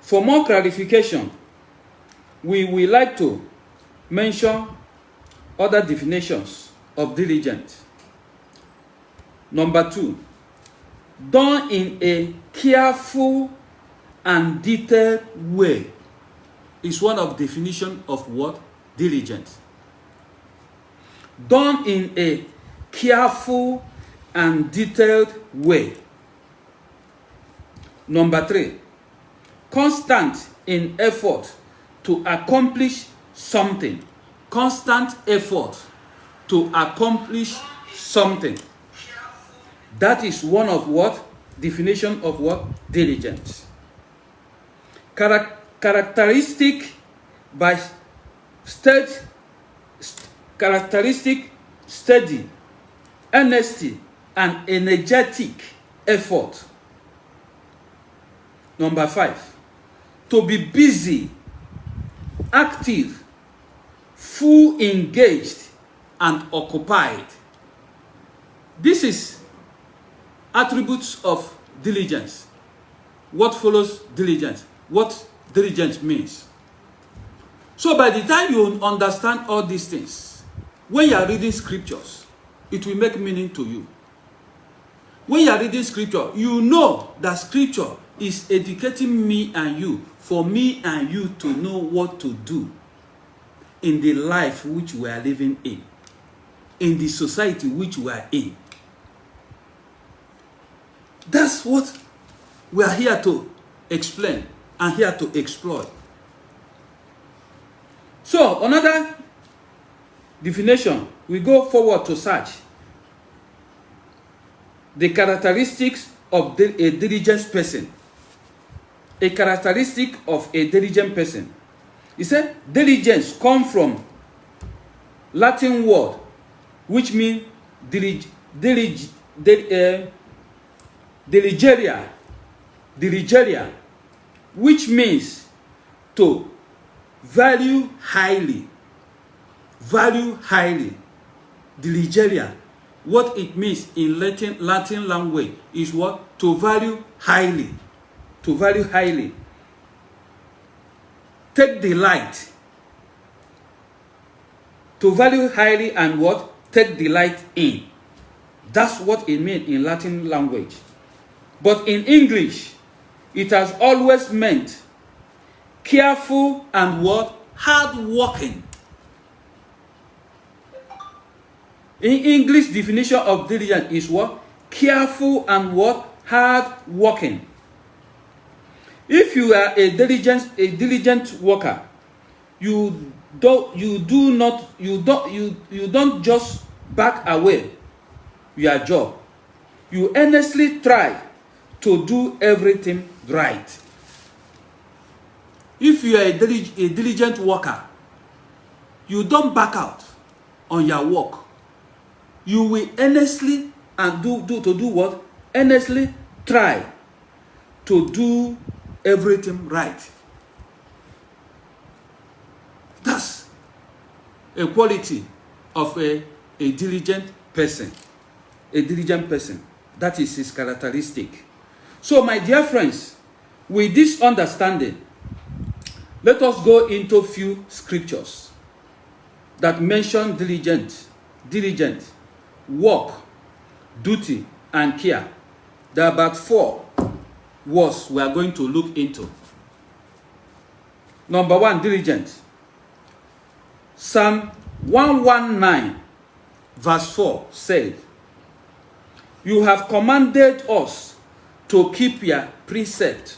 For more clarification, we will like to mention other definitions of diligent. Number 2, done in a careful and detailed way is one of the definition of what? Diligent. Done in a careful and detailed way. Number 3, constant in effort to accomplish something. Constant effort to accomplish something. That is one of what? Definition of what? Diligence. Characteristic by steady, earnesty, and energetic effort. Number 5, to be busy, active, full engaged, and occupied. This is attributes of diligence. What follows diligence? What diligence means. So by the time you understand all these things, when you are reading scriptures, it will make meaning to you. When you are reading scripture, you know that scripture is educating me and you, for me and you to know what to do in the life which we are living in the society which we are in. That's what we are here to explain and here to explore. So, another definition, we go forward to search the characteristics of a diligent person. A characteristic of a diligent person. He said, diligence comes from Latin word, which means diligeria, which means to value highly. Diligeria, what it means in Latin language is what? To value highly. To value highly. Take delight. To value highly and what? Take delight in. That's what it means in Latin language. But in English, it has always meant careful and what? Hard-working. In English, definition of diligent is what? Careful and what? Hard-working. If you are a diligent worker, you don't just back away your job. You earnestly try to do everything right. If you are a diligent worker, you don't back out on your work. You will earnestly and do what? Earnestly try to do everything right. That's a quality of a diligent person. A diligent person. That is his characteristic. So, my dear friends, with this understanding, let us go into a few scriptures that mention diligent, work, duty, and care. There are about 4 words we are going to look into. Number 1, diligent. Psalm 119, verse 4 says, "You have commanded us to keep your precept,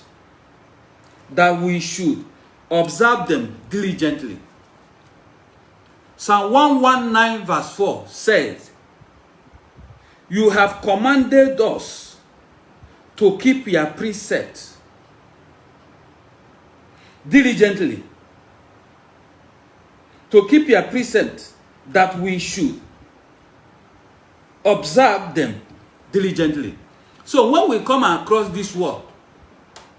that we should observe them diligently." Psalm 119, verse 4 says, "You have commanded us to keep your precepts diligently." To keep your precepts, that we should observe them diligently. So when we come across this word,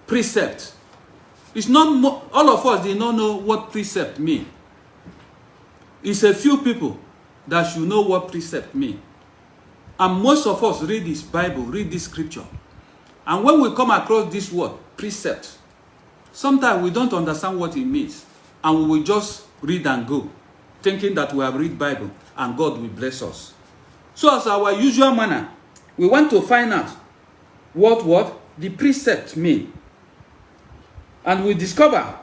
precept, it's not all of us, they don't know what precept means. It's a few people that should know what precept means. And most of us read this Bible, read this scripture. And when we come across this word, precept, sometimes we don't understand what it means, and we will just read and go, thinking that we have read Bible and God will bless us. So as our usual manner, we want to find out what the precept mean. And we discover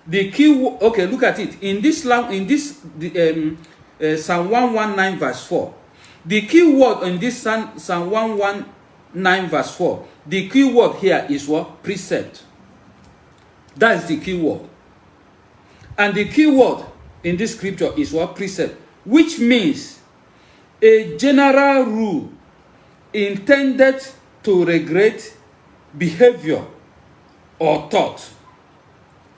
the key. Okay, look at it. In this Psalm 119 verse 4. The key word in this Psalm 119 verse 4. The key word here is what? Precept. That is the key word. And the key word in this scripture is what? Precept. Which means a general rule intended to regulate behavior or thought.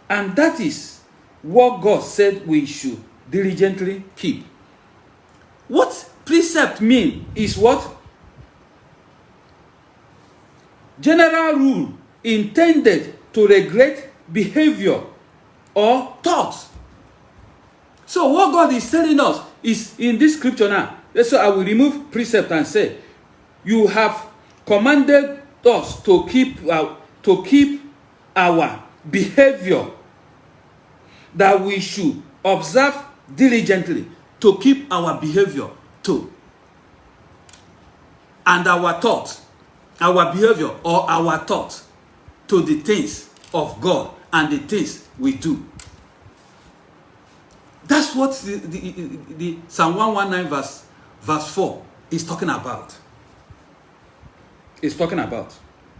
And that is what God said we should diligently keep. What precept mean is what? General rule intended to regulate behavior or thoughts. So what God is telling us is in this scripture now. So I will remove precept and say, you have commanded us to keep our behavior that we should observe diligently, to keep our behavior too, and our thoughts, our behavior or our thoughts to the things of God and the things we do. That's what the Psalm 119 verse 4 is talking about. It's talking about.